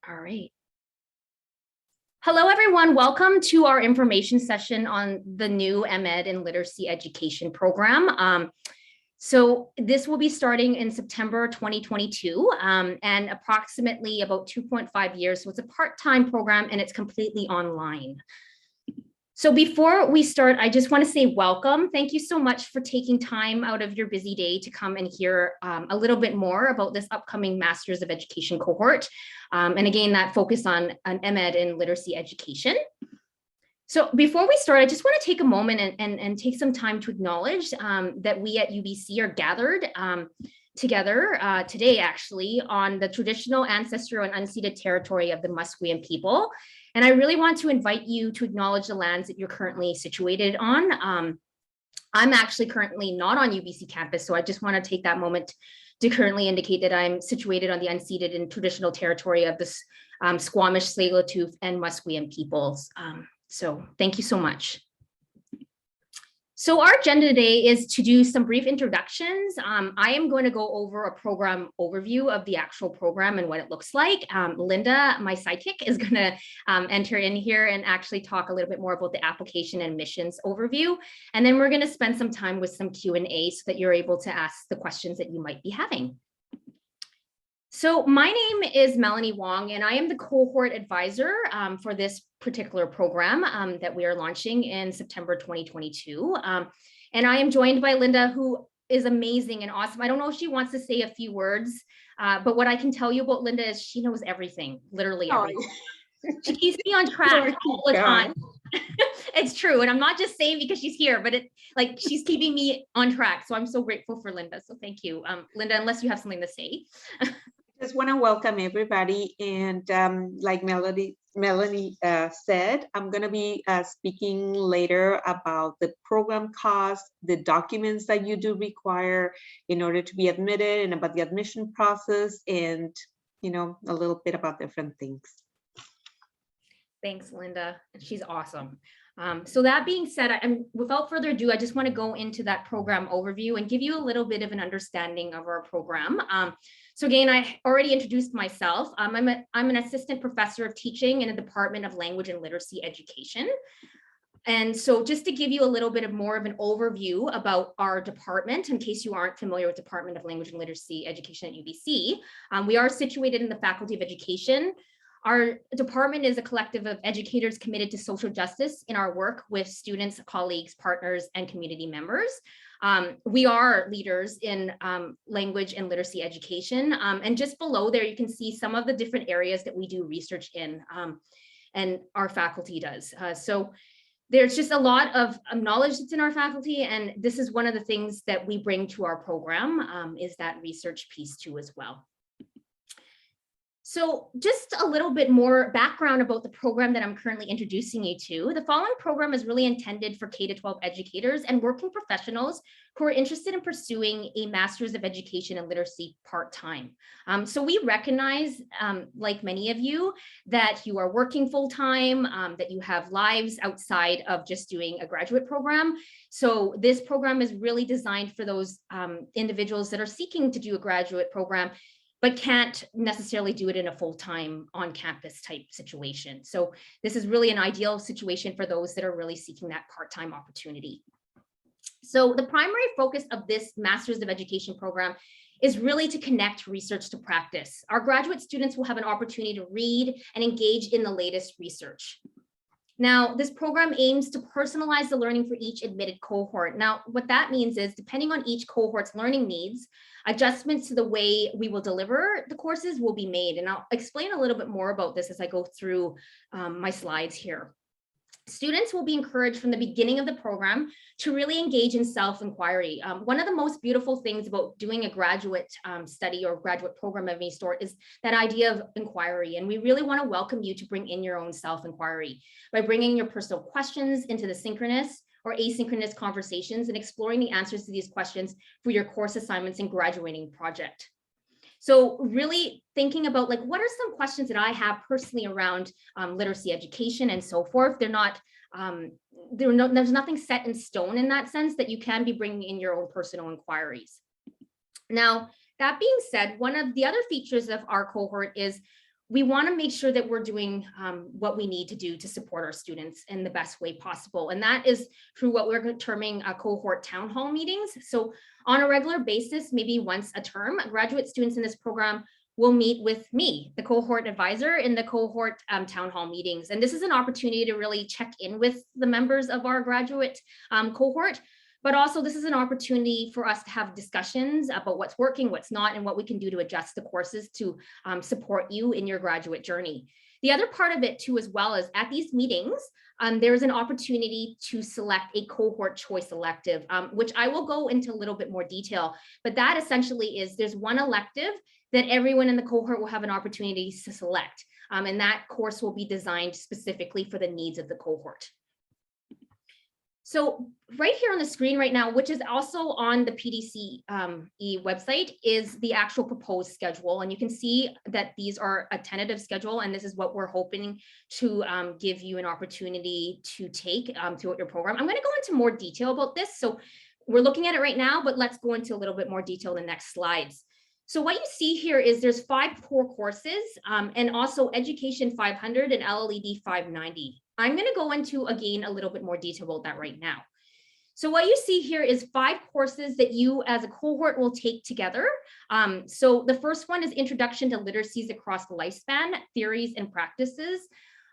All right. Hello, everyone. Welcome to our information session on the new MEd in Literacy Education program. So this will be starting in September 2022 and approximately about 2.5 years. So it's a part-time program and it's completely online. So before we start, I just want to say welcome. Thank you so much for taking time out of your busy day to come and hear a little bit more about this upcoming Masters of Education cohort. And again, that focus on an MEd in Literacy Education. So before we start, I just want to take a moment and take some time to acknowledge that we at UBC are gathered together today, actually, on the traditional, ancestral, and unceded territory of the Musqueam people. And I really want to invite you to acknowledge the lands that you're currently situated on. I'm actually currently not on UBC campus, so I just want to take that moment to currently indicate that I'm situated on the unceded and traditional territory of the Squamish, Tsleil-Waututh, and Musqueam peoples. So thank you so much. So our agenda today is to do some brief introductions. I am going to go over a program overview of the actual program and what it looks like. Linda, my sidekick, is going to enter in here and actually talk a little bit more about the application and missions overview. And then we're going to spend some time with some Q&A so that you're able to ask the questions that you might be having. So my name is Melanie Wong, and I am the cohort advisor for this particular program that we are launching in September 2022. And I am joined by Linda, who is amazing and awesome. I don't know if she wants to say a few words, but what I can tell you about Linda is she knows everything, literally everything. She keeps me on track all the time. It's true. And I'm not just saying because she's here, but she's keeping me on track. So I'm so grateful for Linda. So thank you, Linda, unless you have something to say. Just want to welcome everybody, and like Melanie said, I'm going to be speaking later about the program costs, the documents that you do require in order to be admitted, and about the admission process, and a little bit about different things. Thanks, Linda. She's awesome. So that being said, without further ado, I just want to go into that program overview and give you a little bit of an understanding of our program. So again, I already introduced myself. I'm an assistant professor of teaching in the Department of Language and Literacy Education. And so just to give you a little bit more of an overview about our department, in case you aren't familiar with Department of Language and Literacy Education at UBC, we are situated in the Faculty of Education. Our department is a collective of educators committed to social justice in our work with students, colleagues, partners, and community members. We are leaders in language and literacy education. And just below there, you can see some of the different areas that we do research in and our faculty does. So there's just a lot of knowledge that's in our faculty. And this is one of the things that we bring to our program is that research piece too as well. So just a little bit more background about the program that I'm currently introducing you to. The following program is really intended for K-12 educators and working professionals who are interested in pursuing a Master's of Education in Literacy part-time. So we recognize, like many of you, that you are working full-time, that you have lives outside of just doing a graduate program. So this program is really designed for those individuals that are seeking to do a graduate program but can't necessarily do it in a full-time on-campus type situation. So this is really an ideal situation for those that are really seeking that part-time opportunity. So the primary focus of this Master's of Education program is really to connect research to practice. Our graduate students will have an opportunity to read and engage in the latest research. Now, this program aims to personalize the learning for each admitted cohort. Now, what that means is, depending on each cohort's learning needs, adjustments to the way we will deliver the courses will be made. And I'll explain a little bit more about this as I go through my slides here. Students will be encouraged from the beginning of the program to really engage in self-inquiry. One of the most beautiful things about doing a graduate study or graduate program of any sort is that idea of inquiry. And we really want to welcome you to bring in your own self-inquiry by bringing your personal questions into the synchronous or asynchronous conversations and exploring the answers to these questions for your course assignments and graduating project. So really thinking about what are some questions that I have personally around literacy education and so forth. They're not, there's nothing set in stone in that sense, that you can be bringing in your own personal inquiries. Now, that being said, one of the other features of our cohort is we want to make sure that we're doing what we need to do to support our students in the best way possible. And that is through what we're terming cohort town hall meetings. So on a regular basis, maybe once a term, graduate students in this program will meet with me, the cohort advisor, in the cohort town hall meetings. And this is an opportunity to really check in with the members of our graduate cohort. But also this is an opportunity for us to have discussions about what's working, what's not, and what we can do to adjust the courses to support you in your graduate journey. The other part of it too, as well, is at these meetings, there's an opportunity to select a cohort choice elective, which I will go into a little bit more detail, but that essentially is there's one elective that everyone in the cohort will have an opportunity to select. And that course will be designed specifically for the needs of the cohort. So right here on the screen right now, which is also on the PDCE website, is the actual proposed schedule. And you can see that these are a tentative schedule, and this is what we're hoping to give you an opportunity to take throughout your program. I'm going to go into more detail about this. So we're looking at it right now, but let's go into a little bit more detail in the next slides. So what you see here is there's 5 core courses and also Education 500 and LLED 590. I'm going to go into, again, a little bit more detail about that right now. So what you see here is 5 courses that you as a cohort will take together. So the first one is Introduction to Literacies Across the Lifespan, Theories and Practices.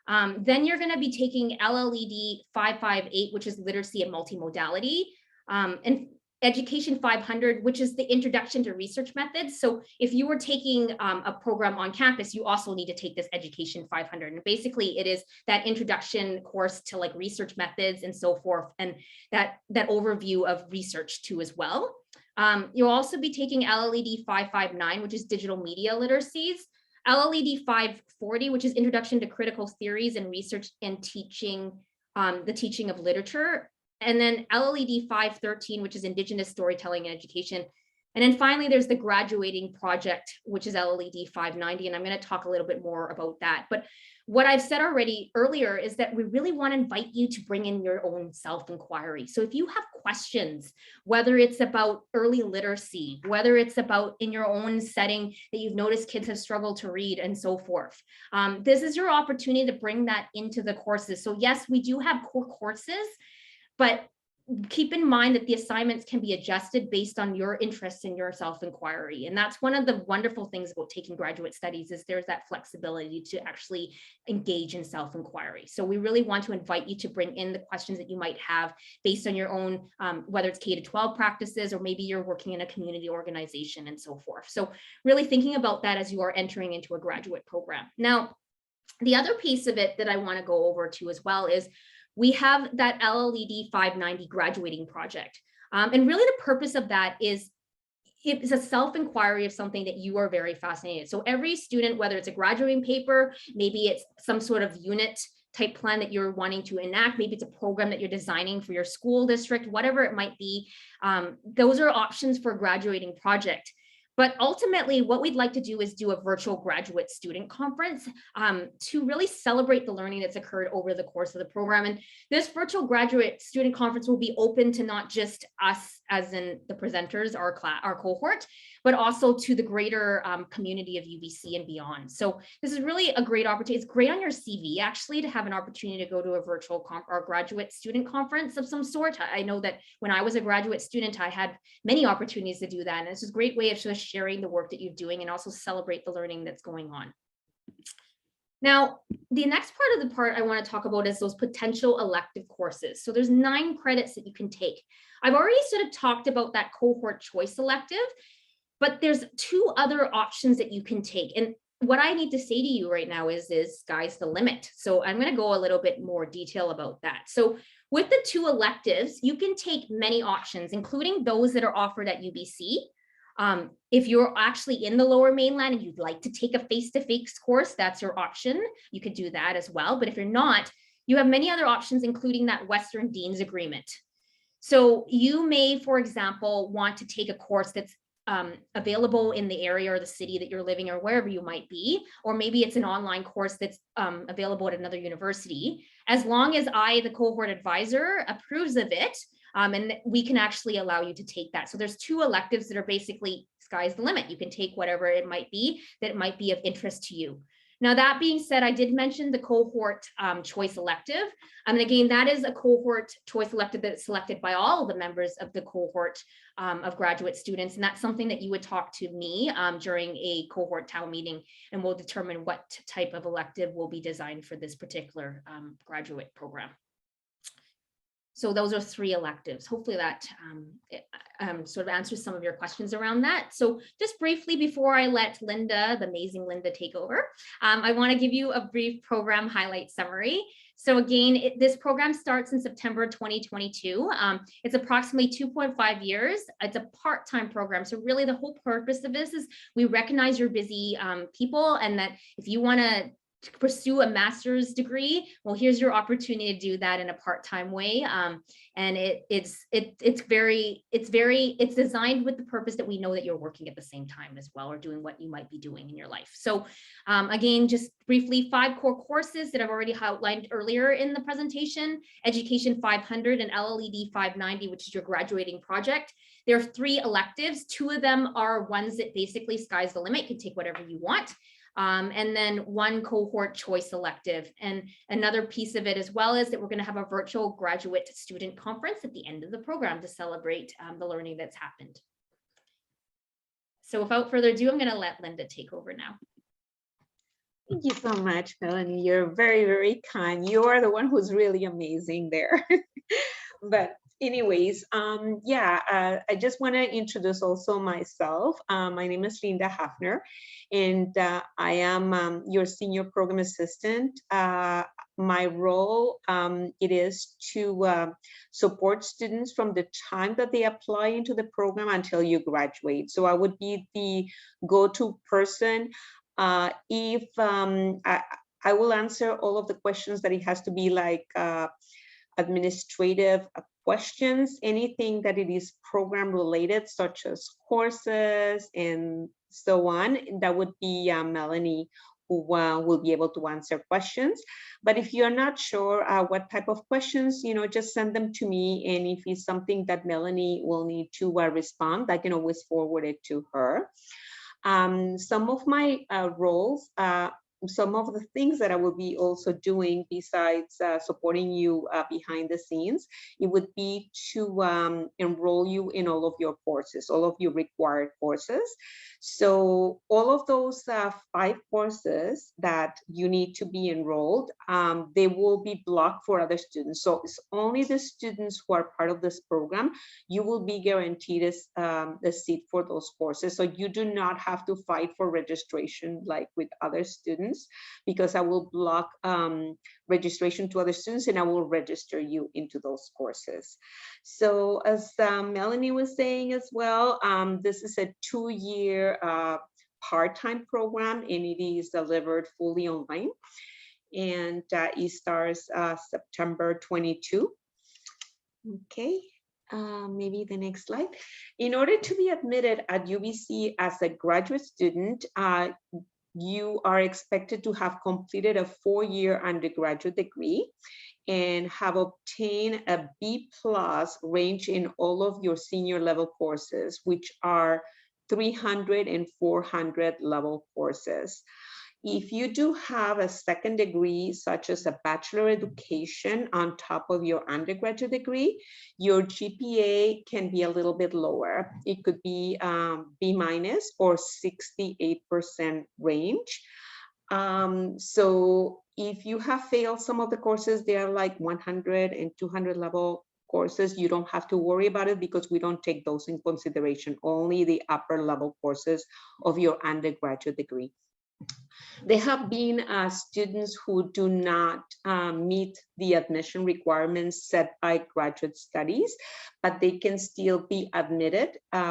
Then you're going to be taking LLED 558, which is Literacy and Multimodality, and Education 500, which is the Introduction to Research Methods. So if you were taking a program on campus, you also need to take this Education 500. And basically it is that introduction course to like research methods and so forth, and that overview of research too as well. You'll also be taking LLED 559, which is Digital Media Literacies, LLED 540, which is Introduction to Critical Theories and Research and Teaching, the Teaching of Literature, and then LLED 513, which is Indigenous Storytelling and Education. And then finally, there's the graduating project, which is LLED 590. And I'm going to talk a little bit more about that. But what I've said already earlier is that we really want to invite you to bring in your own self-inquiry. So if you have questions, whether it's about early literacy, whether it's about in your own setting that you've noticed kids have struggled to read and so forth, this is your opportunity to bring that into the courses. So yes, we do have core courses, but keep in mind that the assignments can be adjusted based on your interests in your self-inquiry. And that's one of the wonderful things about taking graduate studies is there's that flexibility to actually engage in self-inquiry. So we really want to invite you to bring in the questions that you might have based on your own, whether it's K-12 practices, or maybe you're working in a community organization and so forth. So really thinking about that as you are entering into a graduate program. Now, the other piece of it that I want to go over to as well is we have that LLED 590 graduating project. And really the purpose of that is it's a self-inquiry of something that you are very fascinated. So every student, whether it's a graduating paper, maybe it's some sort of unit type plan that you're wanting to enact, maybe it's a program that you're designing for your school district, whatever it might be, those are options for a graduating project. But ultimately, what we'd like to do is do a virtual graduate student conference to really celebrate the learning that's occurred over the course of the program. And this virtual graduate student conference will be open to not just us as in the presenters, our cohort, but also to the greater community of UBC and beyond. So this is really a great opportunity. It's great on your CV, actually, to have an opportunity to go to a virtual or graduate student conference of some sort. I know that when I was a graduate student, I had many opportunities to do that. And it's a great way of sort of sharing the work that you're doing and also celebrate the learning that's going on. Now, the next part I want to talk about is those potential elective courses. So there's 9 credits that you can take. I've already sort of talked about that cohort choice elective, but there's 2 other options that you can take. And what I need to say to you right now is sky's the limit. So I'm going to go a little bit more detail about that. So with the 2 electives, you can take many options, including those that are offered at UBC. If you're actually in the Lower Mainland and you'd like to take a face-to-face course, that's your option. You could do that as well. But if you're not, you have many other options, including that Western Dean's Agreement. So you may, for example, want to take a course that's available in the area or the city that you're living or wherever you might be, or maybe it's an online course that's available at another university. As long as I, the cohort advisor, approves of it, and we can actually allow you to take that. So there's 2 electives that are basically sky's the limit. You can take whatever it might be that might be of interest to you. Now, that being said, I did mention the cohort choice elective. And again, that is a cohort choice elective that's selected by all the members of the cohort of graduate students. And that's something that you would talk to me during a cohort town meeting, and we'll determine what type of elective will be designed for this particular graduate program. So those are 3 electives. Hopefully that sort of answers some of your questions around that. So just briefly, before I let Linda, the amazing Linda, take over, I want to give you a brief program highlight summary. So again, this program starts in September 2022. It's approximately 2.5 years. It's a part-time program. So really the whole purpose of this is we recognize you're busy people, and that if you want to pursue a master's degree, well, here's your opportunity to do that in a part-time way. And it's designed with the purpose that we know that you're working at the same time as well, or doing what you might be doing in your life. So again, just briefly, 5 core courses that I've already outlined earlier in the presentation: Education 500 and LLED 590, which is your graduating project. There are 3 electives. 2 of them are ones that basically sky's the limit, you can take whatever you want. And then 1 cohort choice elective. And another piece of it as well is that we're going to have a virtual graduate student conference at the end of the program to celebrate the learning that's happened. So without further ado, I'm going to let Linda take over now. Thank you so much, Melanie. You're very, very kind. You are the one who's really amazing there. But anyways, I just want to introduce also myself. My name is Linda Haftner, and I am your senior program assistant. My role, it is to support students from the time that they apply into the program until you graduate. So I would be the go-to person. If I will answer all of the questions that it has to be like administrative questions, anything that it is program related, such as courses and so on, that would be Melanie who will be able to answer questions. But if you're not sure what type of questions, just send them to me. And if it's something that Melanie will need to respond, I can always forward it to her. Some of my roles, some of the things that I will be also doing besides supporting you behind the scenes, it would be to enroll you in all of your courses, all of your required courses. So all of those 5 courses that you need to be enrolled, they will be blocked for other students. So it's only the students who are part of this program, you will be guaranteed a seat for those courses. So you do not have to fight for registration like with other students, because I will block registration to other students and I will register you into those courses. So as Melanie was saying as well, this is a 2-year part-time program, and it is delivered fully online, and it starts September 22. Okay. Maybe the next slide. In order to be admitted at UBC as a graduate student, you are expected to have completed a 4-year undergraduate degree and have obtained a B+ range in all of your senior level courses, which are 300 and 400 level courses. If you do have a second degree, such as a bachelor education on top of your undergraduate degree, your GPA can be a little bit lower. It could be B- or 68% range. So if you have failed some of the courses, they are like 100 and 200 level courses, you don't have to worry about it because we don't take those in consideration, only the upper level courses of your undergraduate degree. There have been students who do not meet the admission requirements set by graduate studies, but they can still be admitted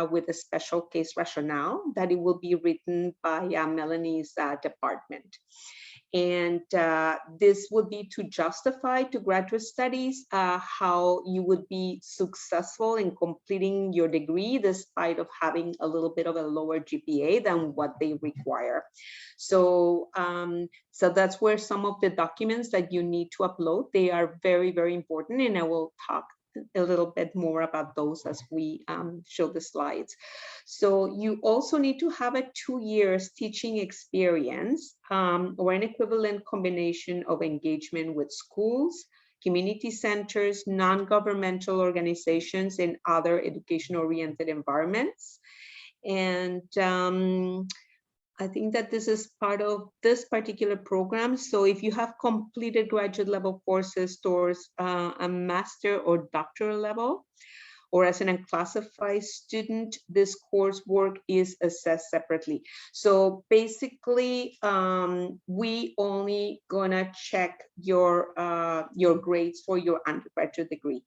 with a special case rationale that it will be written by Melanie's department. And this would be to justify to graduate studies how you would be successful in completing your degree despite of having a little bit of a lower GPA than what they require. So, so that's where some of the documents that you need to upload, they are very, very important, and I will talk a little bit more about those as we show the slides. So you also need to have a 2 years teaching experience or an equivalent combination of engagement with schools, community centers, non-governmental organizations, and other education-oriented environments. And I think that this is part of this particular program. So if you have completed graduate level courses towards a master or doctoral level, or as an unclassified student, this coursework is assessed separately. So basically, we only gonna check your grades for your undergraduate degree.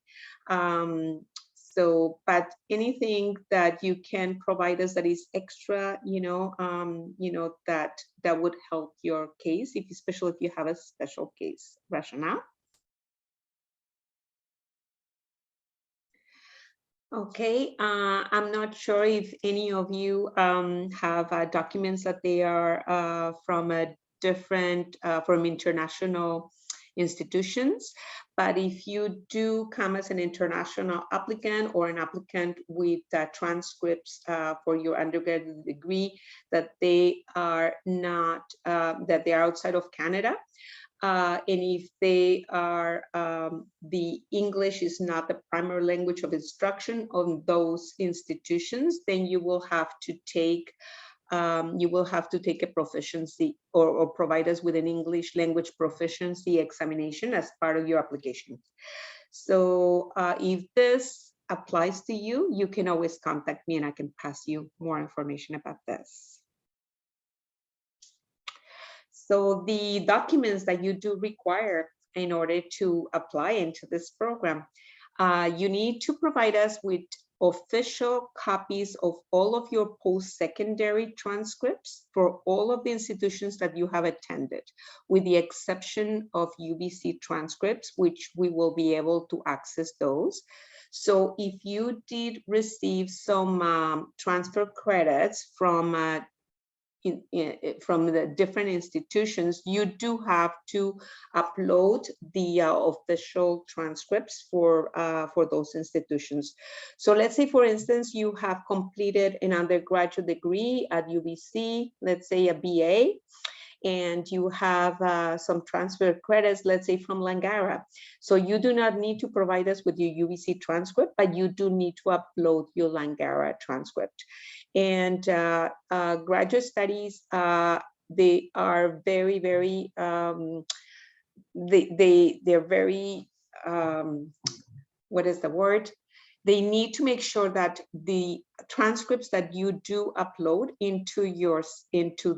But anything that you can provide us that is extra, that would help your case, especially if you have a special case rationale. Okay, I'm not sure if any of you have documents that they are from a different, from international institutions, but if you do come as an international applicant or an applicant with transcripts for your undergraduate degree, that they are not, that they are outside of Canada, and if they are, the English is not the primary language of instruction on those institutions, then you will have to take a proficiency or provide us with an English language proficiency examination as part of your application. So if this applies to you, you can always contact me and I can pass you more information about this. So the documents that you do require in order to apply into this program, you need to provide us with official copies of all of your post-secondary transcripts for all of the institutions that you have attended, with the exception of UBC transcripts, which we will be able to access those. So if you did receive some transfer credits from the different institutions, you do have to upload the official transcripts for those institutions. So let's say, for instance, you have completed an undergraduate degree at UBC, let's say a BA, and you have some transfer credits, let's say from Langara. So you do not need to provide us with your UBC transcript, but you do need to upload your Langara transcript. And graduate studies, they are very, very, they're very, what is the word? They need to make sure that the transcripts that you do upload into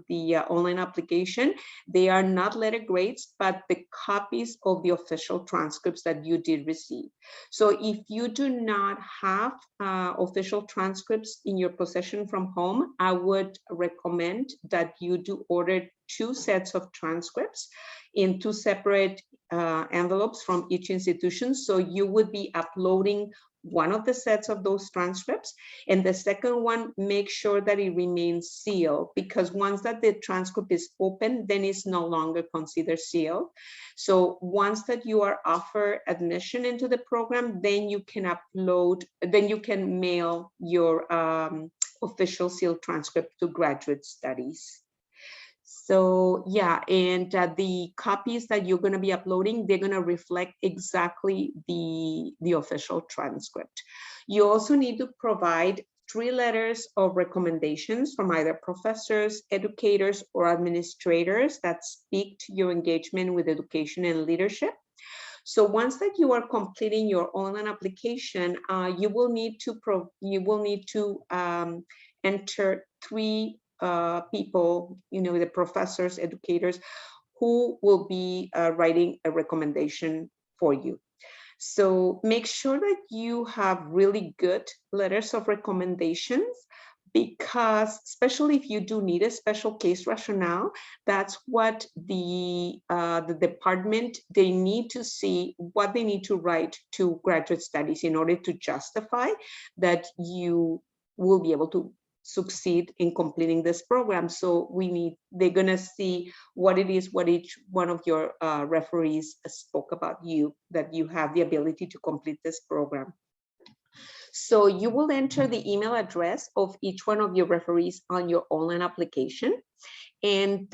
the online application, they are not letter grades, but the copies of the official transcripts that you did receive. So if you do not have official transcripts in your possession from home, I would recommend that you do order 2 sets of transcripts in 2 separate envelopes from each institution. So you would be uploading one of the sets of those transcripts, and the second one, make sure that it remains sealed, because once that the transcript is open, then it's no longer considered sealed. So once that you are offered admission into the program, then you can upload, then you can mail your official sealed transcript to graduate studies. So yeah, and the copies that you're going to be uploading, they're going to reflect exactly the official transcript. You also need to provide 3 letters of recommendations from either professors, educators, or administrators that speak to your engagement with education and leadership. So once that you are completing your online application, you will need to enter 3 people, the professors, educators, who will be writing a recommendation for you. So make sure that you have really good letters of recommendations, because especially if you do need a special case rationale, that's what the department, they need to see what they need to write to graduate studies in order to justify that you will be able to succeed in completing this program. So they're gonna see what it is, what each one of your referees spoke about you, that you have the ability to complete this program. So you will enter the email address of each one of your referees on your online application. And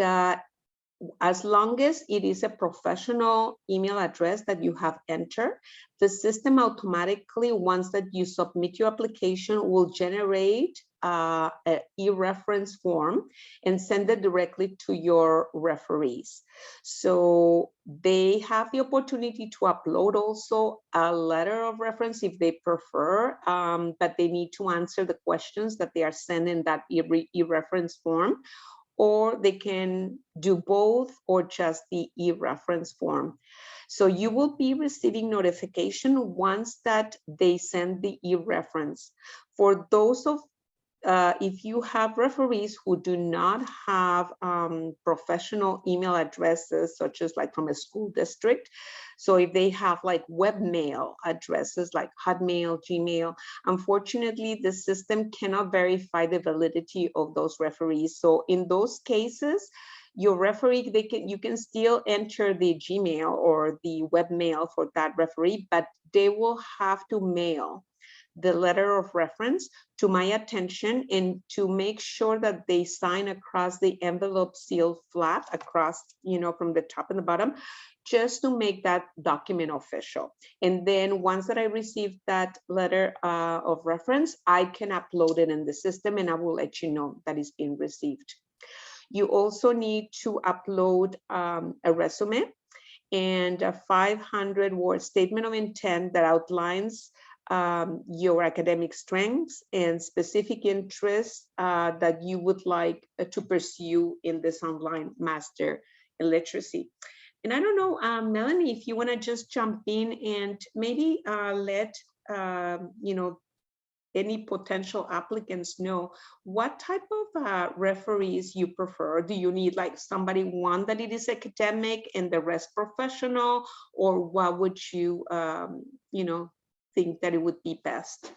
as long as it is a professional email address that you have entered, the system automatically, once that you submit your application, will generate an e-reference form and send it directly to your referees. So they have the opportunity to upload also a letter of reference if they prefer, but they need to answer the questions that they are sending that e-reference form, or they can do both or just the e-reference form. So you will be receiving notification once that they send the e-reference. For those of, if you have referees who do not have professional email addresses, such as like from a school district, so if they have like webmail addresses like Hotmail, Gmail, unfortunately, the system cannot verify the validity of those referees. So in those cases, your referee, you can still enter the Gmail or the webmail for that referee, but they will have to mail the letter of reference to my attention, and to make sure that they sign across the envelope seal flat across, you know, from the top and the bottom, just to make that document official. And then once that I receive that letter of reference, I can upload it in the system, and I will let you know that it's been received. You also need to upload a resume and a 500-word statement of intent that outlines your academic strengths and specific interests that you would like to pursue in this online master in literacy. And I don't know, Melanie, if you want to just jump in and maybe let you know, any potential applicants know what type of referees you prefer. Do you need like somebody, one that it is academic and the rest professional, or what would you, you know, think that it would be best?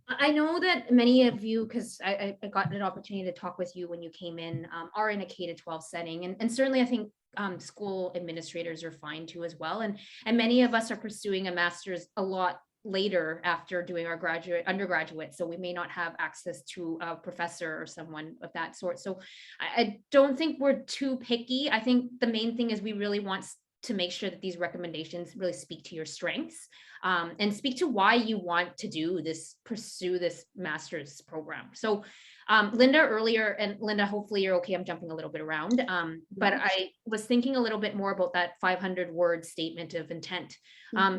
I know that many of you, because I got an opportunity to talk with you when you came in, are in a K-12 setting, and certainly I think school administrators are fine too as well, and many of us are pursuing a master's a lot later after doing our undergraduate, so we may not have access to a professor or someone of that sort. So I don't think we're too picky. I think the main thing is we really want to make sure that these recommendations really speak to your strengths and speak to why you want to do this, pursue this master's program. So Linda earlier, and Linda, hopefully you're okay, I'm jumping a little bit around, but I was thinking a little bit more about that 500-word statement of intent.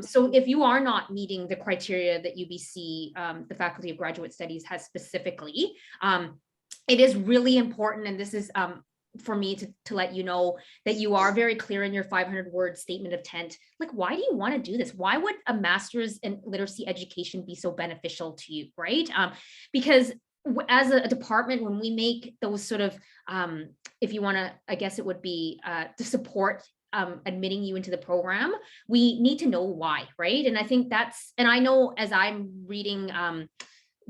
So if you are not meeting the criteria that UBC, the Faculty of Graduate Studies, has specifically, it is really important, and this is for me to let you know that you are very clear in your 500-word statement of intent. Like, why do you want to do this? Why would a master's in literacy education be so beneficial to you, right? Because as a department, when we make those sort of, if you want to, I guess it would be to support admitting you into the program, we need to know why, right? And I think that's, and I know as I'm reading,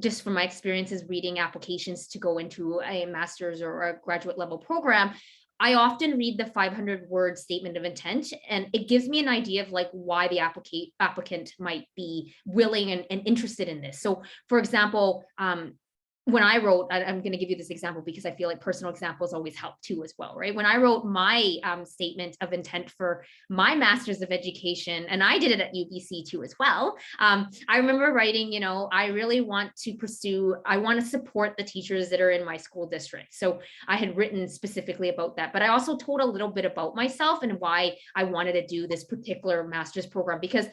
just from my experiences reading applications to go into a master's or a graduate level program, I often read the 500-word statement of intent, and it gives me an idea of like why the applicant might be willing and interested in this. So for example, when I wrote, I'm going to give you this example because I feel like personal examples always help too as well, right? When I wrote my statement of intent for my master's of education, and I did it at UBC too as well, I remember writing, you know, I really want to pursue, I want to support the teachers that are in my school district. So I had written specifically about that, but I also told a little bit about myself and why I wanted to do this particular master's program, because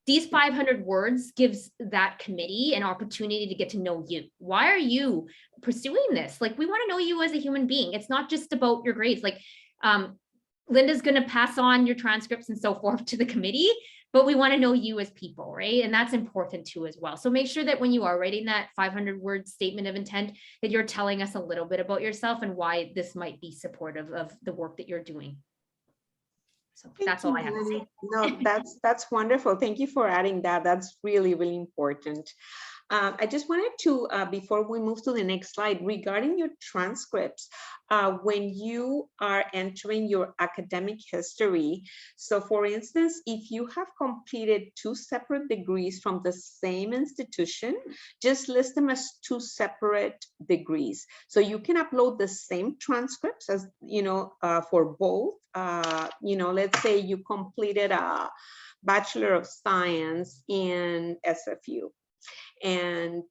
these 500 words gives that committee an opportunity to get to know you. Why are you pursuing this? Like, we want to know you as a human being. It's not just about your grades. Like, Linda's going to pass on your transcripts and so forth to the committee, but we want to know you as people, right? And that's important too as well. So make sure that when you are writing that 500-word statement of intent, that you're telling us a little bit about yourself and why this might be supportive of the work that you're doing. So that's all I have to say. No, that's wonderful. Thank you for adding that. That's really, really important. I just wanted to, before we move to the next slide, regarding your transcripts, when you are entering your academic history. So for instance, if you have completed 2 separate degrees from the same institution, just list them as 2 separate degrees. So you can upload the same transcripts as, for both. Let's say you completed a Bachelor of Science in SFU, and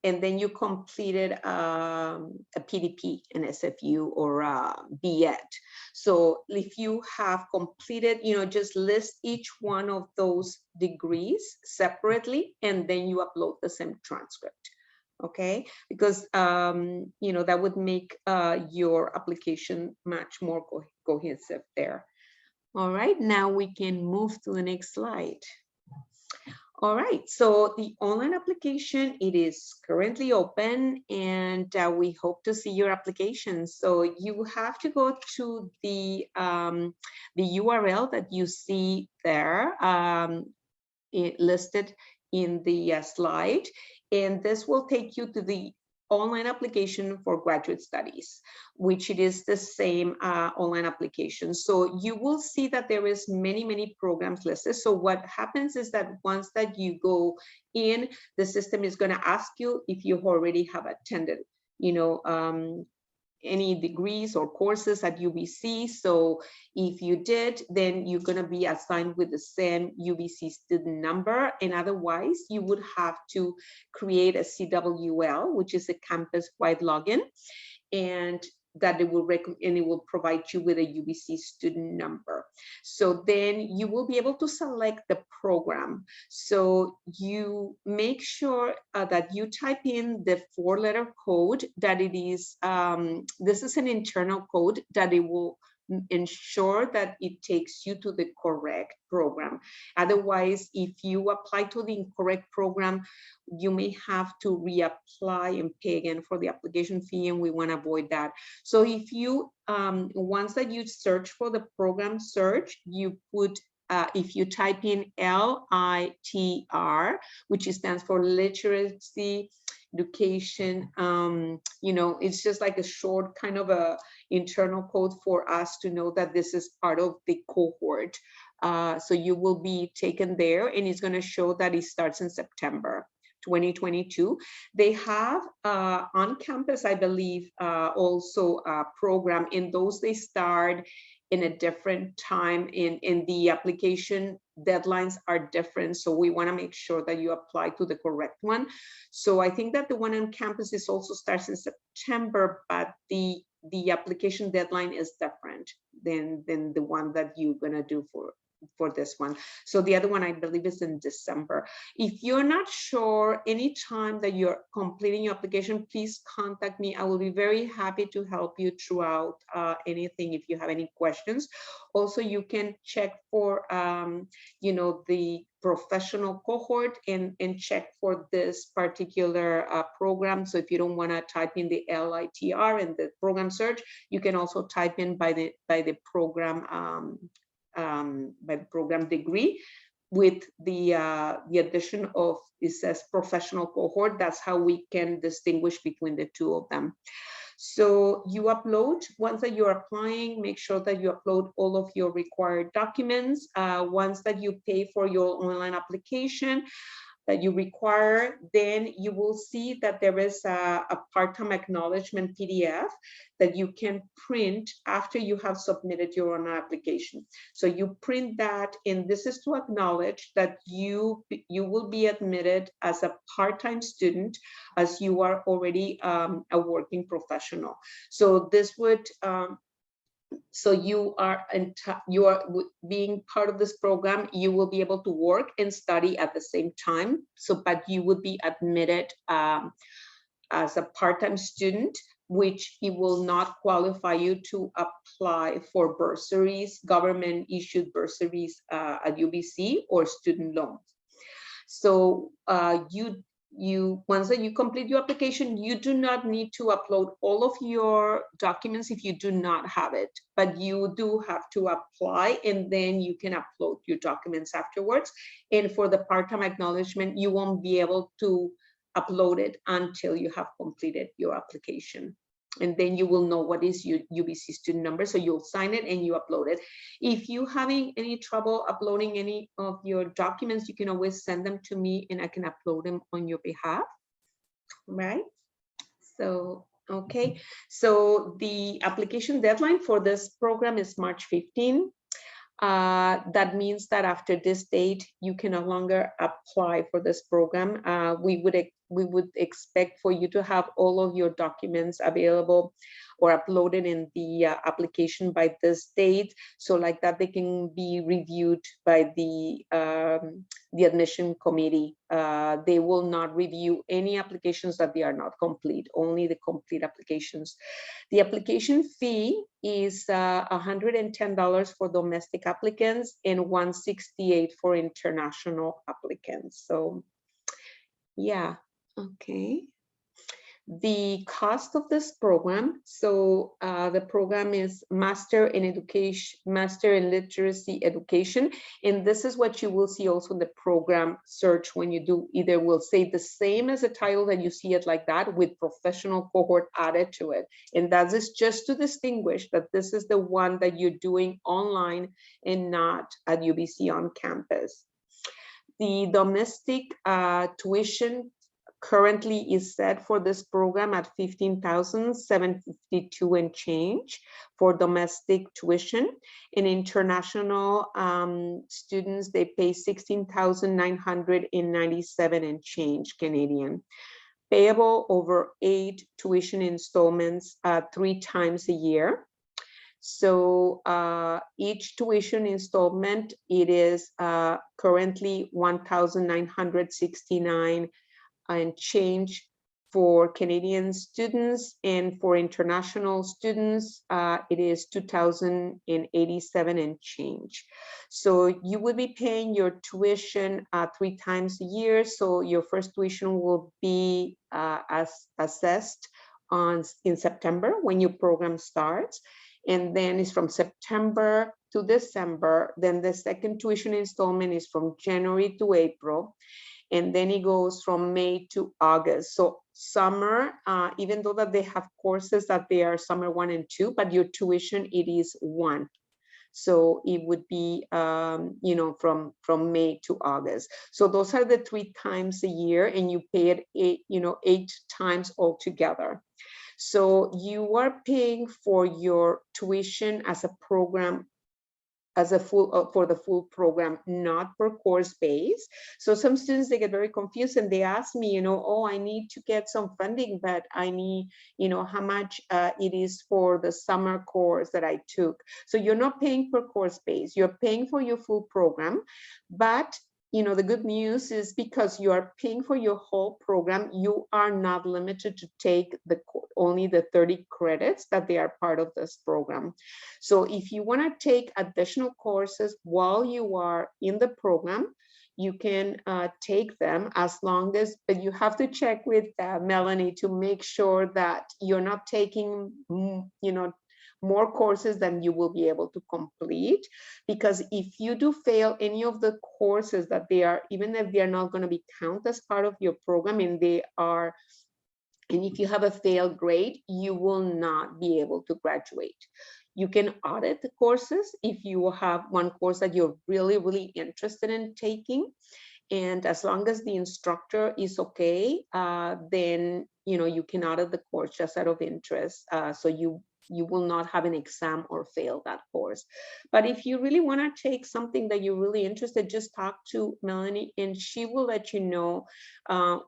then you completed a PDP in SFU or a BEd. So if you have completed, just list each one of those degrees separately, and then you upload the same transcript. Okay, because that would make your application much more cohesive there. All right, now we can move to the next slide. All right, so the online application, it is currently open, and we hope to see your application. So you have to go to the URL that you see there, listed in the slide, and this will take you to the online application for graduate studies, which it is the same online application. So you will see that there is many programs listed. So what happens is that once that you go in, the system is going to ask you if you already have attended, any degrees or courses at UBC. So if you did, then you're going to be assigned with the same UBC student number, and otherwise you would have to create a CWL, which is a campus-wide login, and that it will provide you with a UBC student number. So then you will be able to select the program. So you make sure that you type in the 4-letter code that it is, this is an internal code that it will ensure that it takes you to the correct program. Otherwise, if you apply to the incorrect program, you may have to reapply and pay again for the application fee, and we want to avoid that. So if you, once that you search for the program search, you put, if you type in LITR, which stands for Literacy Education, it's just like a short kind of a internal code for us to know that this is part of the cohort. So you will be taken there, and it's going to show that it starts in September 2022. They have on campus, I believe, also a program. In those, they start in a different time, in the application deadlines are different. So we want to make sure that you apply to the correct one. So I think that the one on campus is also starts in September, but the application deadline is different than the one that you're gonna do for this one. So the other one, I believe, is in December. If you're not sure, anytime that you're completing your application, please contact me. I will be very happy to help you throughout anything if you have any questions. Also, you can check for, the professional cohort and check for this particular program. So if you don't want to type in the LITR and the program search, you can also type in by the program by the program degree with the addition of, it says professional cohort. That's how we can distinguish between the two of them. So you upload, once that you're applying, make sure that you upload all of your required documents. Once that you pay for your online application that you require, then you will see that there is a part-time acknowledgement PDF that you can print after you have submitted your own application. So you print that, and this is to acknowledge that you will be admitted as a part-time student, as you are already a working professional. So this would so you are being part of this program, you will be able to work and study at the same time. So, but you would be admitted as a part-time student, which it will not qualify you to apply for bursaries, government issued bursaries at UBC or student loans. So once that you complete your application, you do not need to upload all of your documents if you do not have it, but you do have to apply, and then you can upload your documents afterwards. And for the part-time acknowledgement, you won't be able to upload it until you have completed your application. And then you will know what is your UBC student number. So you'll sign it and you upload it. If you're having any trouble uploading any of your documents, you can always send them to me and I can upload them on your behalf, right? So, okay. So the application deadline for this program is March 15. That means that after this date, you can no longer apply for this program. We would expect for you to have all of your documents available or uploaded in the application by this date, so like that they can be reviewed by the admission committee. They will not review any applications that they are not complete, only the complete applications. The application fee is $110 for domestic applicants and $168 for international applicants. So yeah, okay. The cost of this program, so the program is Master in Literacy Education, and this is what you will see also in the program search when you do either will say the same as the title that you see it like that with professional cohort added to it, and that is just to distinguish that this is the one that you're doing online and not at UBC on campus. The domestic tuition currently is set for this program at $15,752 and change for domestic tuition. In international students, they pay $16,997 and change Canadian. Payable over 8 tuition installments 3 times a year. So each tuition installment, it is currently $1,969 and change for Canadian students, and for international students, it is $2,087 and change. So you will be paying your tuition 3 times a year. So your first tuition will be assessed in September when your program starts. And then it's from September to December. Then the second tuition installment is from January to April. And then it goes from May to August. So summer, even though that they have courses that they are summer 1 and 2, but your tuition, it is 1. So it would be, you know, from May to August. So those are the 3 times a year, and you pay it 8 times altogether. So you are paying for your tuition as a program, as a full for the full program, not per course base. So some students, they get very confused and they ask me, you know, oh, I need to get some funding, but I need, you know, how much it is for the summer course that I took. So you're not paying per course base, you're paying for your full program. But you know, the good news is because you are paying for your whole program, you are not limited to take only the 30 credits that they are part of this program. So if you want to take additional courses while you are in the program, you can take them, as long as, but you have to check with Melanie to make sure that you're not taking, you know, more courses than you will be able to complete. Because if you do fail any of the courses that they are, even if they are not going to be counted as part of your program, and they are, and if you have a failed grade, you will not be able to graduate. You can audit the courses if you have one course that you're really, really interested in taking. And as long as the instructor is okay, then, you know, you can audit the course just out of interest. So you will not have an exam or fail that course. But if you really want to take something that you're really interested, just talk to Melanie and she will let you know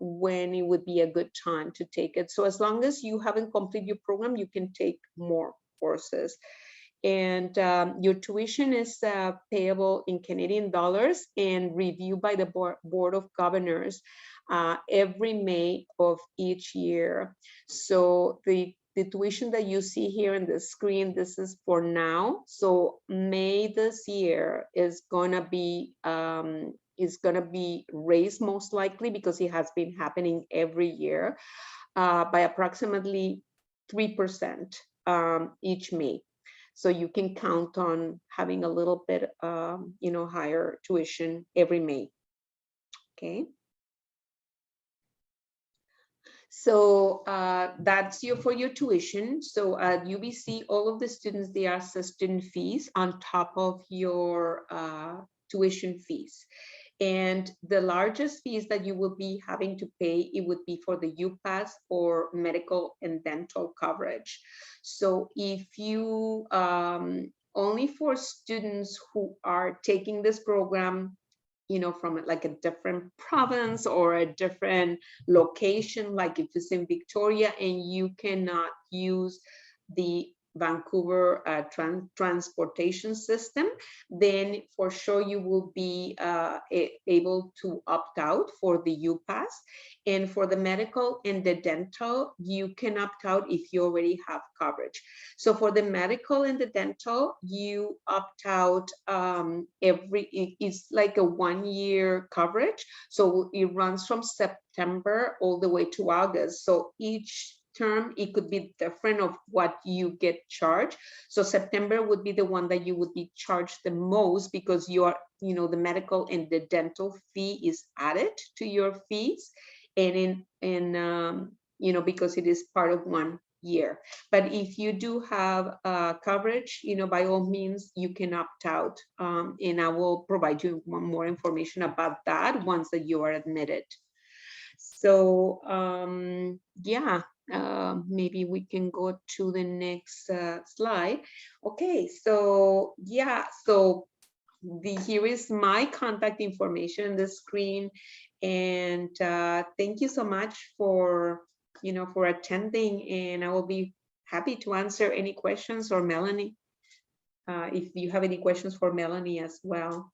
when it would be a good time to take it. So as long as you haven't completed your program, you can take more courses. And your tuition is payable in Canadian dollars and reviewed by the Board of Governors every May of each year. So the tuition that you see here in the screen, this is for now. So May this year is gonna be raised most likely, because it has been happening every year, by approximately 3% each May. So you can count on having a little bit, you know, higher tuition every May. Okay. So that's for your tuition. So at UBC, all of the students, they are student fees on top of your tuition fees. And the largest fees that you will be having to pay, it would be for the UPass or medical and dental coverage. So if you, only for students who are taking this program, you know, from like a different province or a different location, like if it's in Victoria and you cannot use the Vancouver transportation system, then for sure you will be able to opt out for the UPass. And for the medical and the dental, you can opt out if you already have coverage. So for the medical and the dental, you opt out it's like a 1-year coverage. So it runs from September all the way to August. So each term, it could be different of what you get charged. So September would be the one that you would be charged the most because you are, you know, the medical and the dental fee is added to your fees. And you know, because it is part of 1 year. But if you do have coverage, you know, by all means, you can opt out. And I will provide you more information about that once that you are admitted. So yeah, maybe we can go to the next slide. Okay, so yeah, so here is my contact information on the screen. And thank you so much for, you know, for attending. And I will be happy to answer any questions, or Melanie, if you have any questions for Melanie as well.